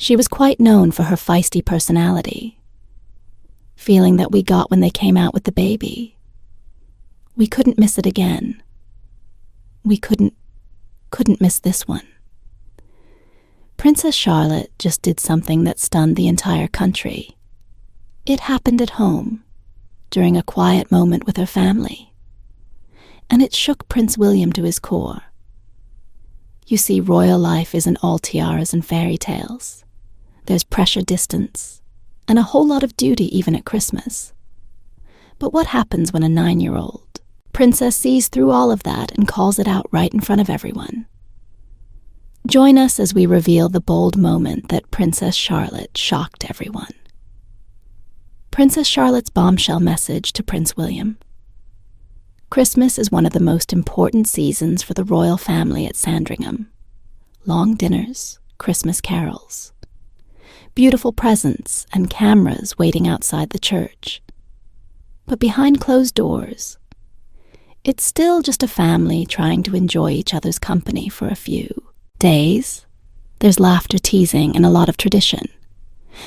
She was quite known for her feisty personality. Feeling that we got when they came out with the baby. We couldn't miss it again. We couldn't miss this one. Princess Charlotte just did something that stunned the entire country. It happened at home, during a quiet moment with her family. And it shook Prince William to his core. You see, royal life isn't all tiaras and fairy tales. There's pressure distance, and a whole lot of duty even at Christmas. But what happens when a 9-year-old princess sees through all of that and calls it out right in front of everyone? Join us as we reveal the bold moment that Princess Charlotte shocked everyone. Princess Charlotte's bombshell message to Prince William. Christmas is one of the most important seasons for the royal family at Sandringham. Long dinners, Christmas carols, beautiful presents, and cameras waiting outside the church. But behind closed doors, it's still just a family trying to enjoy each other's company for a few days. There's laughter, teasing, and a lot of tradition.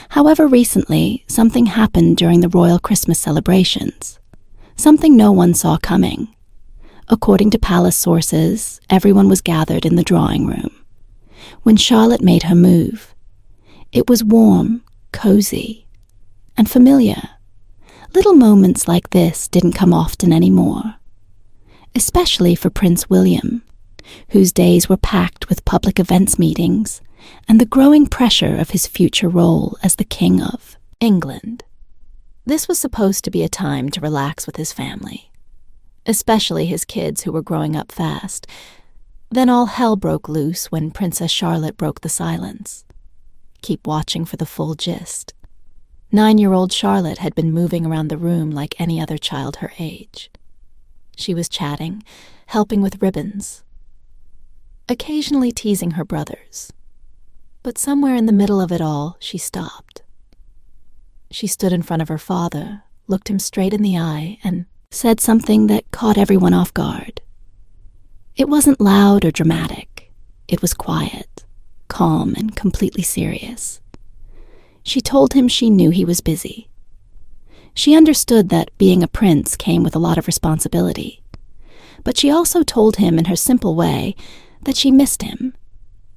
However, recently, something happened during the royal Christmas celebrations. Something no one saw coming. According to palace sources, everyone was gathered in the drawing room. When Charlotte made her move, it was warm, cozy, and familiar. Little moments like this didn't come often anymore. Especially for Prince William, whose days were packed with public events meetings and the growing pressure of his future role as the King of England. This was supposed to be a time to relax with his family, especially his kids who were growing up fast. Then all hell broke loose when Princess Charlotte broke the silence. Keep watching for the full gist. 9-year-old Charlotte had been moving around the room like any other child her age. She was chatting, helping with ribbons, occasionally teasing her brothers. But somewhere in the middle of it all, she stopped. She stood in front of her father, looked him straight in the eye, and said something that caught everyone off guard. It wasn't loud or dramatic. It was quiet, calm, and completely serious. She told him she knew he was busy. She understood that being a prince came with a lot of responsibility. But she also told him in her simple way that she missed him,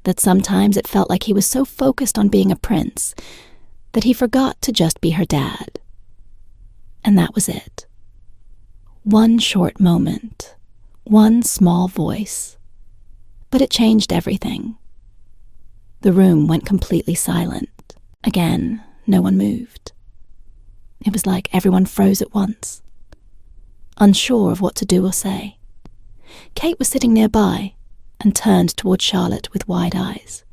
that sometimes it felt like he was so focused on being a prince that he forgot to just be her dad. And that was it. One short moment, one small voice. But it changed everything. The room went completely silent. Again, no one moved. It was like everyone froze at once, unsure of what to do or say. Kate was sitting nearby and turned toward Charlotte with wide eyes.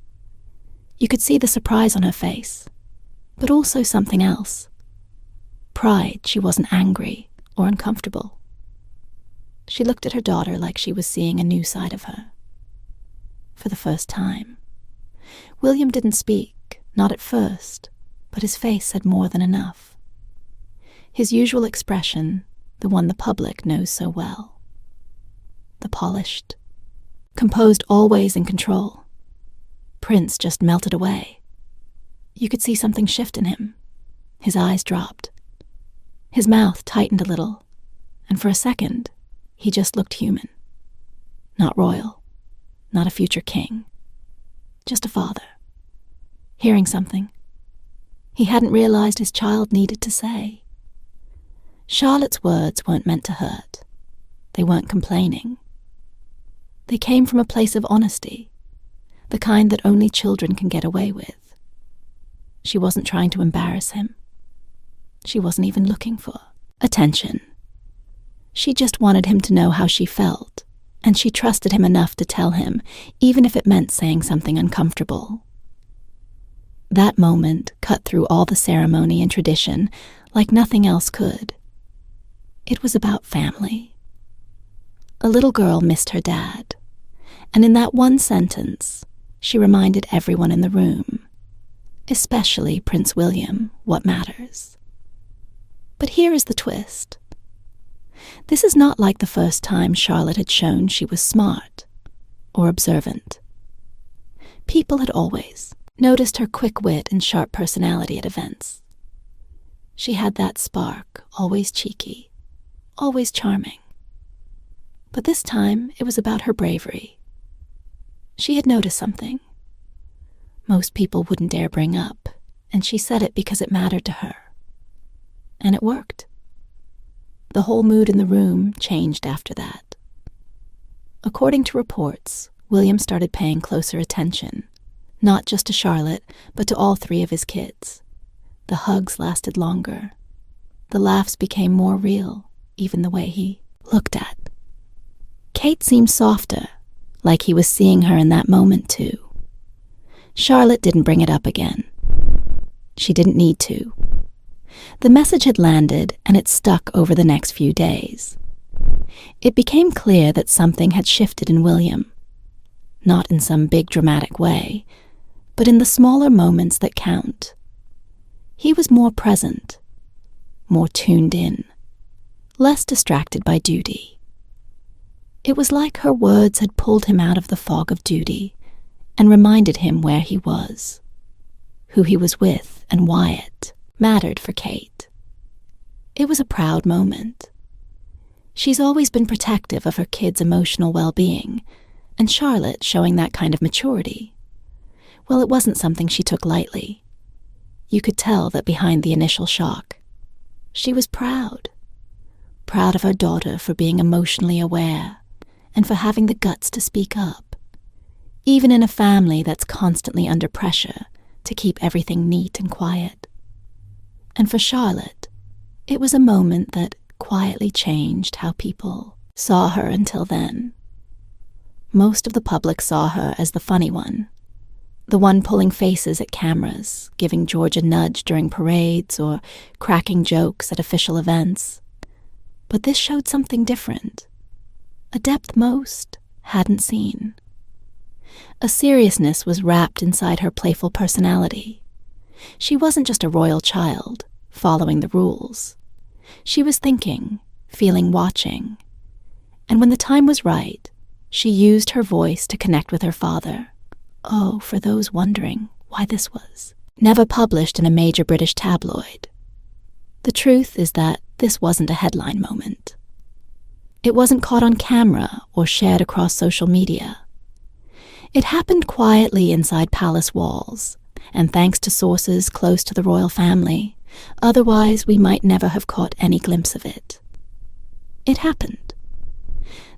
You could see the surprise on her face, but also something else. Pride. She wasn't angry or uncomfortable. She looked at her daughter like she was seeing a new side of her. For the first time. William didn't speak, not at first, but his face said more than enough. His usual expression, the one the public knows so well. The polished, composed, always in control. Prince just melted away. You could see something shift in him. His eyes dropped. His mouth tightened a little, and for a second, he just looked human. Not royal, not a future king. Just a father. Hearing something he hadn't realized his child needed to say. Charlotte's words weren't meant to hurt. They weren't complaining. They came from a place of honesty, the kind that only children can get away with. She wasn't trying to embarrass him. She wasn't even looking for attention. She just wanted him to know how she felt, and she trusted him enough to tell him, even if it meant saying something uncomfortable. That moment cut through all the ceremony and tradition like nothing else could. It was about family. A little girl missed her dad, and in that one sentence, she reminded everyone in the room, especially Prince William, what matters. But here is the twist. This is not like the first time Charlotte had shown she was smart or observant. People had always, noticed her quick wit and sharp personality at events. She had that spark, always cheeky, always charming. But this time it was about her bravery. She had noticed something most people wouldn't dare bring up, and she said it because it mattered to her. And it worked. The whole mood in the room changed after that. According to reports, William started paying closer attention, not just to Charlotte, but to all three of his kids. The hugs lasted longer. The laughs became more real, even the way he looked at. Kate seemed softer, like he was seeing her in that moment too. Charlotte didn't bring it up again. She didn't need to. The message had landed, and it stuck over the next few days. It became clear that something had shifted in William. Not in some big dramatic way, but in the smaller moments that count. He was more present, more tuned in, less distracted by duty. It was like her words had pulled him out of the fog of duty and reminded him where he was, who he was with, and why it mattered for Kate. It was a proud moment. She's always been protective of her kids' emotional well-being, and Charlotte showing that kind of maturity. Well, it wasn't something she took lightly. You could tell that behind the initial shock, she was proud. Proud of her daughter for being emotionally aware and for having the guts to speak up, even in a family that's constantly under pressure to keep everything neat and quiet. And for Charlotte, it was a moment that quietly changed how people saw her until then. Most of the public saw her as the funny one, the one pulling faces at cameras, giving George a nudge during parades, or cracking jokes at official events. But this showed something different, a depth most hadn't seen. A seriousness was wrapped inside her playful personality. She wasn't just a royal child, following the rules. She was thinking, feeling, watching. And when the time was right, she used her voice to connect with her father. Oh, for those wondering why this was never published in a major British tabloid. The truth is that this wasn't a headline moment. It wasn't caught on camera or shared across social media. It happened quietly inside palace walls, and thanks to sources close to the royal family, otherwise we might never have caught any glimpse of it. It happened.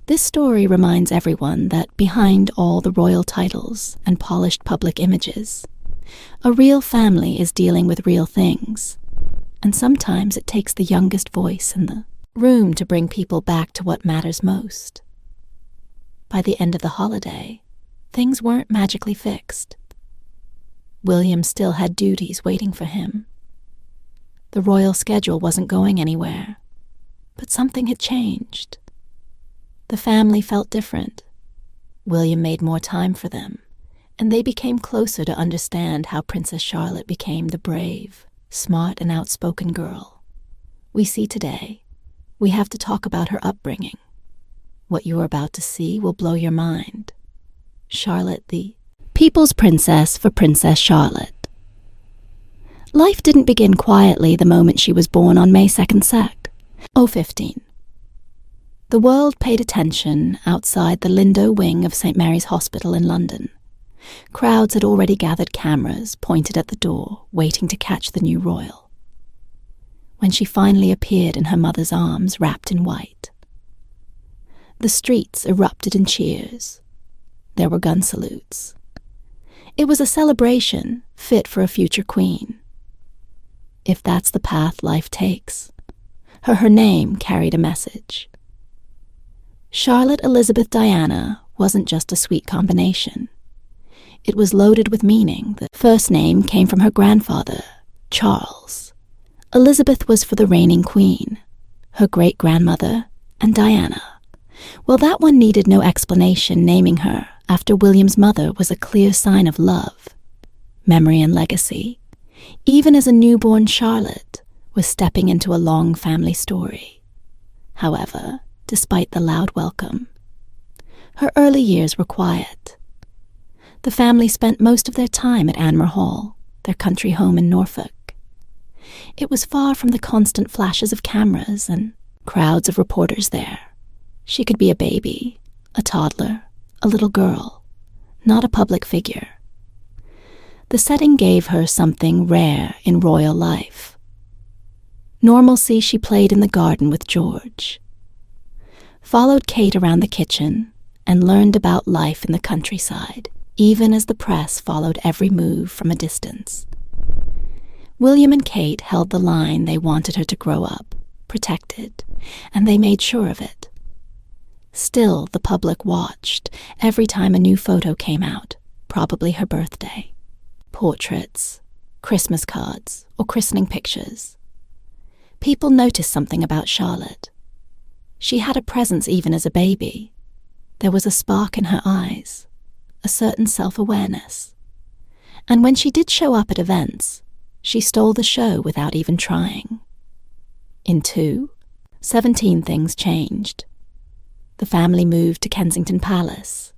This story reminds everyone that behind all the royal titles and polished public images, a real family is dealing with real things, and sometimes it takes the youngest voice in the room to bring people back to what matters most. By the end of the holiday, things weren't magically fixed. William still had duties waiting for him. The royal schedule wasn't going anywhere, but something had changed. The family felt different. William made more time for them, and they became closer to understand how Princess Charlotte became the brave, smart, and outspoken girl we see today. We have to talk about her upbringing. What you are about to see will blow your mind. Charlotte, the People's Princess for Princess Charlotte. Life didn't begin quietly the moment she was born on May 2nd, 2015. The world paid attention outside the Lindo wing of St. Mary's Hospital in London. Crowds had already gathered cameras pointed at the door, waiting to catch the new royal. When she finally appeared in her mother's arms, wrapped in white, the streets erupted in cheers. There were gun salutes. It was a celebration fit for a future queen. If that's the path life takes, her name carried a message. Charlotte Elizabeth Diana wasn't just a sweet combination. It was loaded with meaning. The first name came from her grandfather, Charles. Elizabeth was for the reigning queen, her great-grandmother, and Diana. Well, that one needed no explanation. Naming her after William's mother was a clear sign of love, memory, and legacy, even as a newborn Charlotte was stepping into a long family story. However, despite the loud welcome, her early years were quiet. The family spent most of their time at Anmer Hall, their country home in Norfolk. It was far from the constant flashes of cameras and crowds of reporters there. She could be a baby, a toddler, a little girl, not a public figure. The setting gave her something rare in royal life. Normalcy she played in the garden with George, followed Kate around the kitchen, and learned about life in the countryside, even as the press followed every move from a distance. William and Kate held the line they wanted her to grow up, protected, and they made sure of it. Still, the public watched every time a new photo came out, probably her birthday. Portraits, Christmas cards, or christening pictures. People noticed something about Charlotte. She had a presence even as a baby. There was a spark in her eyes, a certain self-awareness. And when she did show up at events, she stole the show without even trying. In 17 things changed. The family moved to Kensington Palace.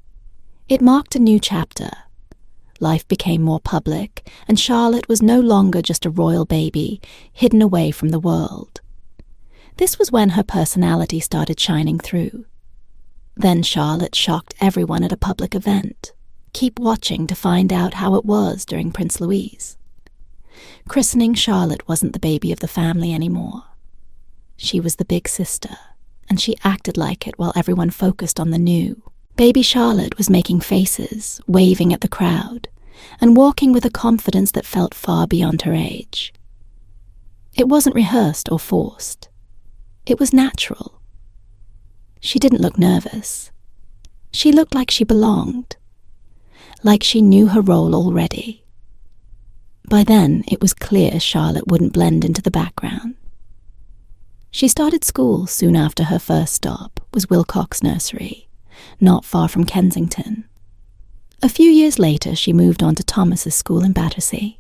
It marked a new chapter. Life became more public, and Charlotte was no longer just a royal baby, hidden away from the world. This was when her personality started shining through. Then Charlotte shocked everyone at a public event. Keep watching to find out how it was during Prince Louis. Christening Charlotte wasn't the baby of the family anymore. She was the big sister, and she acted like it while everyone focused on the new. Baby Charlotte was making faces, waving at the crowd, and walking with a confidence that felt far beyond her age. It wasn't rehearsed or forced. It was natural. She didn't look nervous. She looked like she belonged, like she knew her role already. By then, it was clear Charlotte wouldn't blend into the background. She started school soon after her first stop was Wilcox Nursery, not far from Kensington. A few years later, she moved on to Thomas's school in Battersea.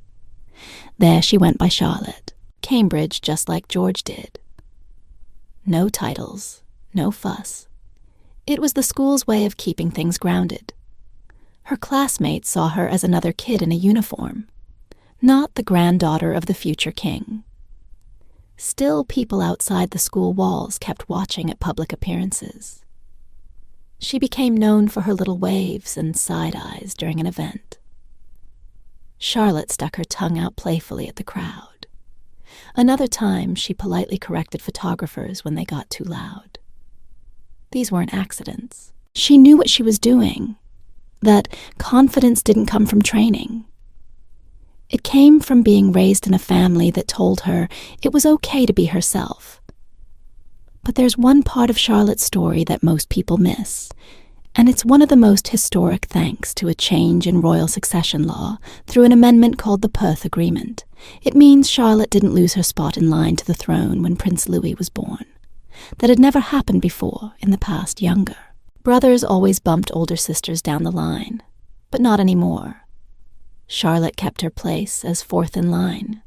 There she went by Charlotte, Cambridge just like George did. No titles, no fuss. It was the school's way of keeping things grounded. Her classmates saw her as another kid in a uniform, not the granddaughter of the future king. Still, people outside the school walls kept watching at public appearances. She became known for her little waves and side eyes during an event. Charlotte stuck her tongue out playfully at the crowd. Another time, she politely corrected photographers when they got too loud. These weren't accidents. She knew what she was doing, that confidence didn't come from training. It came from being raised in a family that told her it was okay to be herself. But there's one part of Charlotte's story that most people miss, and it's one of the most historic thanks to a change in royal succession law through an amendment called the Perth Agreement. It means Charlotte didn't lose her spot in line to the throne when Prince Louis was born. That had never happened before, in the past younger. Brothers always bumped older sisters down the line, but not anymore. Charlotte kept her place as fourth in line,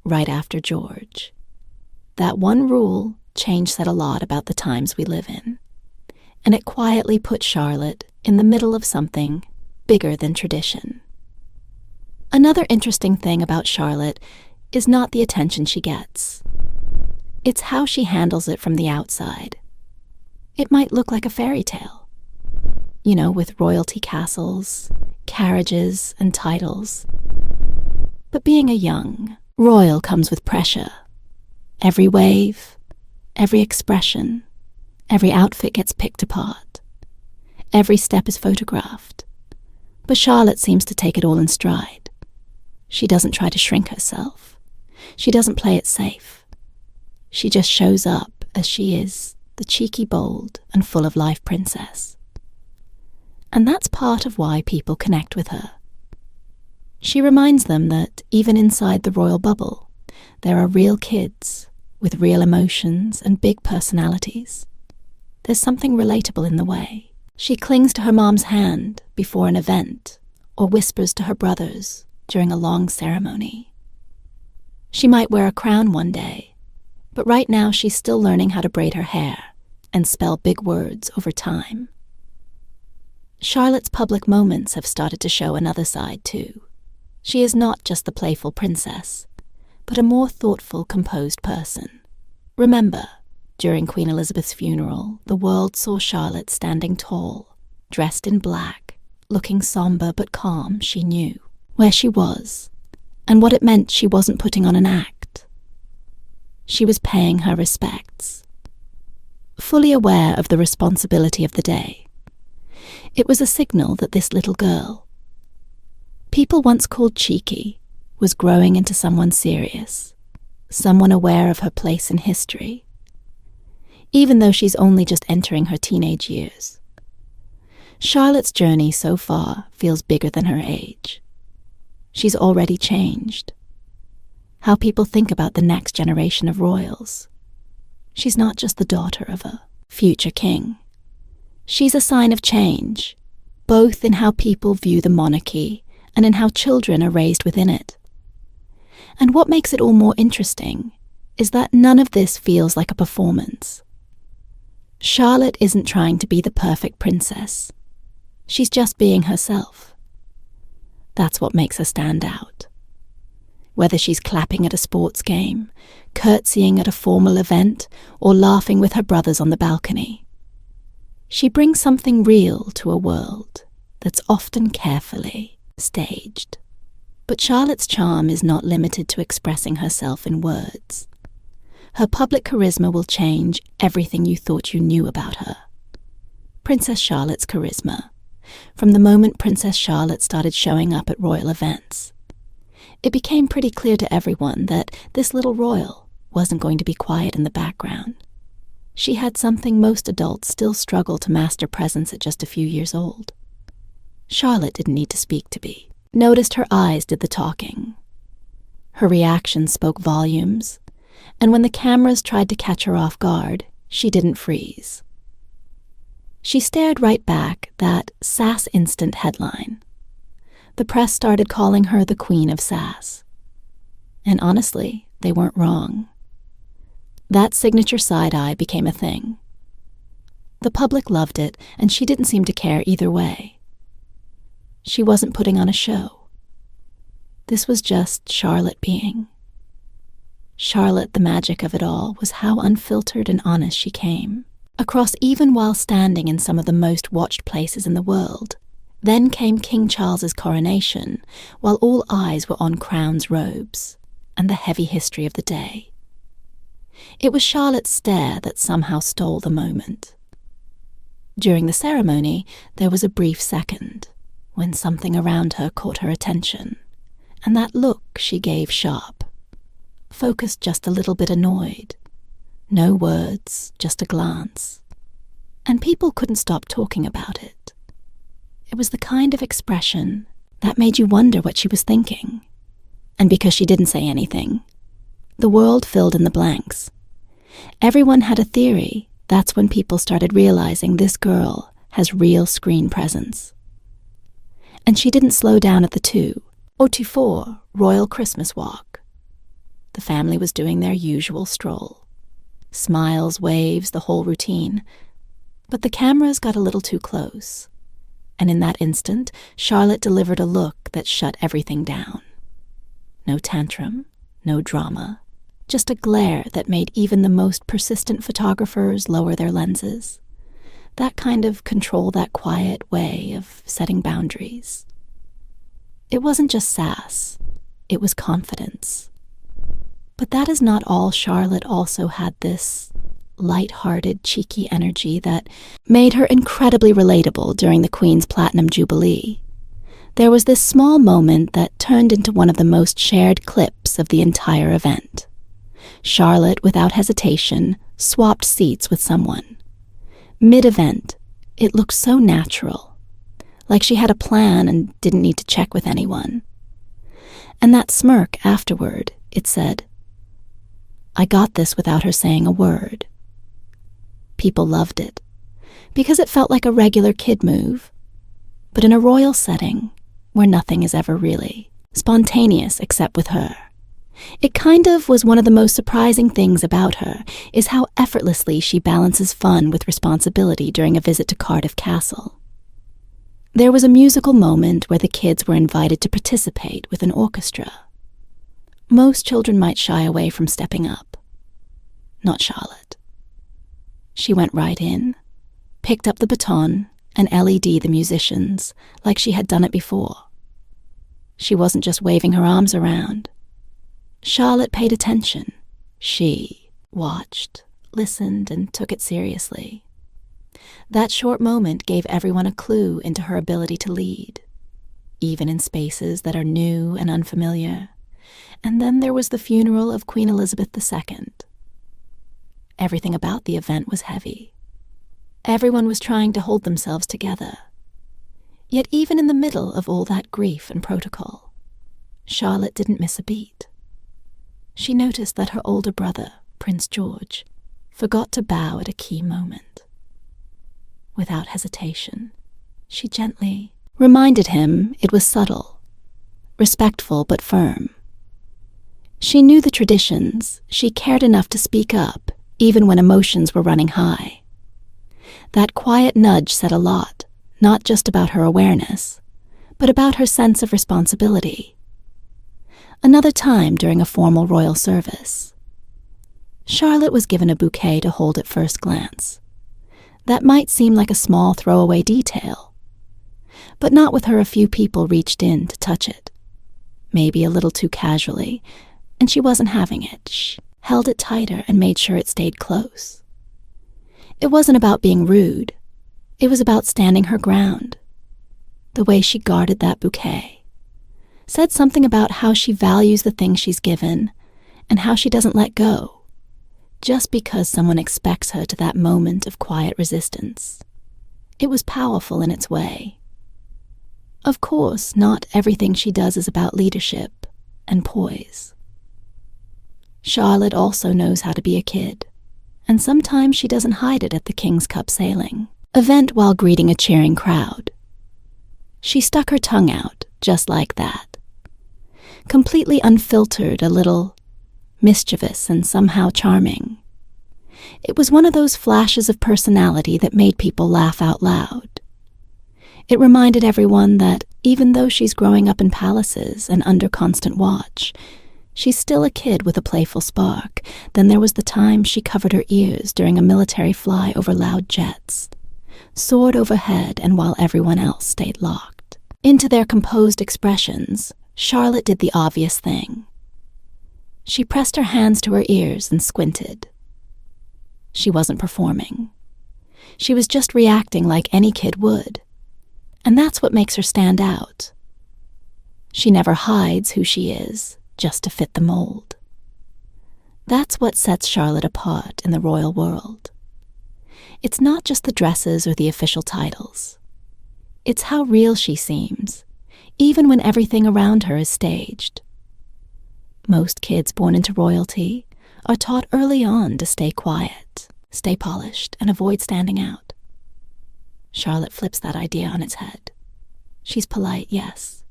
right after George. That one rule change said a lot about the times we live in, and it quietly put Charlotte in the middle of something bigger than tradition. Another interesting thing about Charlotte is not the attention she gets. It's how she handles it from the outside. It might look like a fairy tale, with royalty castles, carriages, and titles. But being a young royal comes with pressure. Every wave, every expression, every outfit gets picked apart. Every step is photographed. But Charlotte seems to take it all in stride. She doesn't try to shrink herself. She doesn't play it safe. She just shows up as she is, the cheeky, bold, and full of life princess. And that's part of why people connect with her. She reminds them that even inside the royal bubble, there are real kids with real emotions and big personalities. There's something relatable in the way. She clings to her mom's hand before an event or whispers to her brothers during a long ceremony. She might wear a crown one day, but right now she's still learning how to braid her hair and spell big words over time. Charlotte's public moments have started to show another side too. She is not just the playful princess, but a more thoughtful, composed person. Remember, during Queen Elizabeth's funeral, the world saw Charlotte standing tall, dressed in black, looking somber but calm. She knew where she was, and what it meant. She wasn't putting on an act. She was paying her respects, fully aware of the responsibility of the day. It was a signal that this little girl, people once called cheeky, was growing into someone serious, someone aware of her place in history, even though she's only just entering her teenage years. Charlotte's journey so far feels bigger than her age. She's already changed how people think about the next generation of royals. She's not just the daughter of a future king. She's a sign of change, both in how people view the monarchy and in how children are raised within it. And what makes it all more interesting is that none of this feels like a performance. Charlotte isn't trying to be the perfect princess. She's just being herself. That's what makes her stand out. Whether she's clapping at a sports game, curtsying at a formal event, or laughing with her brothers on the balcony, she brings something real to a world that's often carefully staged. But Charlotte's charm is not limited to expressing herself in words. Her public charisma will change everything you thought you knew about her. Princess Charlotte's charisma, from the moment Princess Charlotte started showing up at royal events. It became pretty clear to everyone that this little royal wasn't going to be quiet in the background. She had something most adults still struggle to master presence at just a few years old. Charlotte didn't need to speak to be. Noticed her eyes did the talking. Her reactions spoke volumes, and when the cameras tried to catch her off guard, she didn't freeze. She stared right back that Sass Instant headline. The press started calling her the Queen of Sass. And honestly, they weren't wrong. That signature side-eye became a thing. The public loved it, and she didn't seem to care either way. She wasn't putting on a show. This was just Charlotte being. Charlotte, the magic of it all, was how unfiltered and honest she came. Across even while standing in some of the most watched places in the world. Then came King Charles's coronation, while all eyes were on Crown's robes and the heavy history of the day. It was Charlotte's stare that somehow stole the moment. During the ceremony, there was a brief second when something around her caught her attention, and that look she gave sharp, focused just a little bit annoyed. No words, just a glance. And people couldn't stop talking about it. It was the kind of expression that made you wonder what she was thinking. And because she didn't say anything, the world filled in the blanks. Everyone had a theory. That's when people started realizing this girl has real screen presence. And she didn't slow down at the 2:04 Royal Christmas Walk. The family was doing their usual stroll. Smiles, waves, the whole routine. But the cameras got a little too close. And in that instant, Charlotte delivered a look that shut everything down. No tantrum, no drama, just a glare that made even the most persistent photographers lower their lenses. That kind of control that quiet way of setting boundaries. It wasn't just sass, it was confidence. But that is not all. Charlotte also had this light-hearted, cheeky energy that made her incredibly relatable during the Queen's Platinum Jubilee. There was this small moment that turned into one of the most shared clips of the entire event. Charlotte, without hesitation, swapped seats with someone. Mid-event, it looked so natural, like she had a plan and didn't need to check with anyone. And that smirk afterward, it said, I got this without her saying a word. People loved it, because it felt like a regular kid move, but in a royal setting, where nothing is ever really spontaneous except with her. It kind of was one of the most surprising things about her, is how effortlessly she balances fun with responsibility during a visit to Cardiff Castle. There was a musical moment where the kids were invited to participate with an orchestra. Most children might shy away from stepping up. Not Charlotte. She went right in, picked up the baton, and LED the musicians like she had done it before. She wasn't just waving her arms around. Charlotte paid attention. She watched, listened, and took it seriously. That short moment gave everyone a clue into her ability to lead, even in spaces that are new and unfamiliar. And then there was the funeral of Queen Elizabeth II. Everything about the event was heavy. Everyone was trying to hold themselves together. Yet even in the middle of all that grief and protocol, Charlotte didn't miss a beat. She noticed that her older brother, Prince George, forgot to bow at a key moment. Without hesitation, she gently reminded him it was subtle, respectful but firm. She knew the traditions. She cared enough to speak up, even when emotions were running high. That quiet nudge said a lot, not just about her awareness, but about her sense of responsibility. Another time during a formal royal service, Charlotte was given a bouquet to hold at first glance. That might seem like a small throwaway detail, but not with her. A few people reached in to touch it, maybe a little too casually, and she wasn't having it. She held it tighter and made sure it stayed close. It wasn't about being rude. It was about standing her ground. The way she guarded that bouquet said something about how she values the things she's given and how she doesn't let go, just because someone expects her to that moment of quiet resistance. It was powerful in its way. Of course, not everything she does is about leadership and poise. Charlotte also knows how to be a kid, and sometimes she doesn't hide it at the King's Cup sailing event while greeting a cheering crowd. She stuck her tongue out, just like that. Completely unfiltered, a little mischievous and somehow charming. It was one of those flashes of personality that made people laugh out loud. It reminded everyone that even though she's growing up in palaces and under constant watch, she's still a kid with a playful spark. Then there was the time she covered her ears during a military fly over loud jets, soared overhead, and while everyone else stayed locked into their composed expressions, Charlotte did the obvious thing. She pressed her hands to her ears and squinted. She wasn't performing. She was just reacting like any kid would. And that's what makes her stand out. She never hides who she is, just to fit the mold. That's what sets Charlotte apart in the royal world. It's not just the dresses or the official titles. It's how real she seems, even when everything around her is staged. Most kids born into royalty are taught early on to stay quiet, stay polished, and avoid standing out. Charlotte flips that idea on its head. She's polite, yes.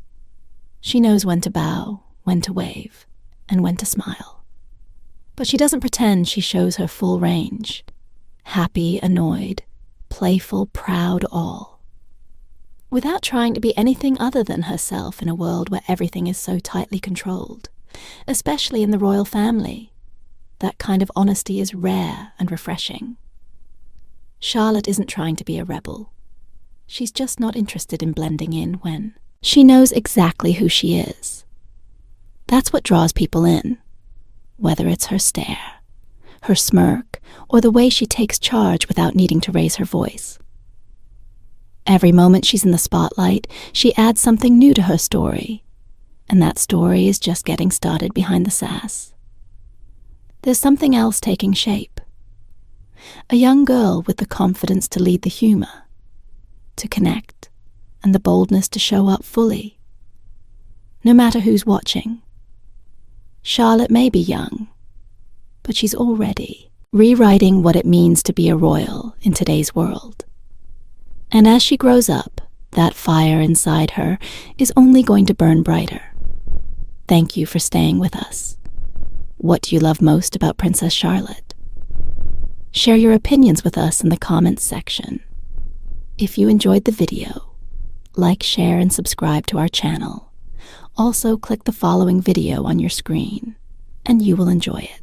She knows when to bow, when to wave, and when to smile. But she doesn't pretend. She shows her full range. Happy, annoyed, playful, proud, all. Without trying to be anything other than herself in a world where everything is so tightly controlled, especially in the royal family. That kind of honesty is rare and refreshing. Charlotte isn't trying to be a rebel. She's just not interested in blending in when she knows exactly who she is. That's what draws people in, whether it's her stare, her smirk, or the way she takes charge without needing to raise her voice. Every moment she's in the spotlight, she adds something new to her story, and that story is just getting started behind the sass. There's something else taking shape. A young girl with the confidence to lead the humor, to connect, and the boldness to show up fully, no matter who's watching. Charlotte may be young, but she's already rewriting what it means to be a royal in today's world. And as she grows up, that fire inside her is only going to burn brighter. Thank you for staying with us. What do you love most about Princess Charlotte? Share your opinions with us in the comments section. If you enjoyed the video, like, share, and subscribe to our channel. Also, click the following video on your screen, and you will enjoy it.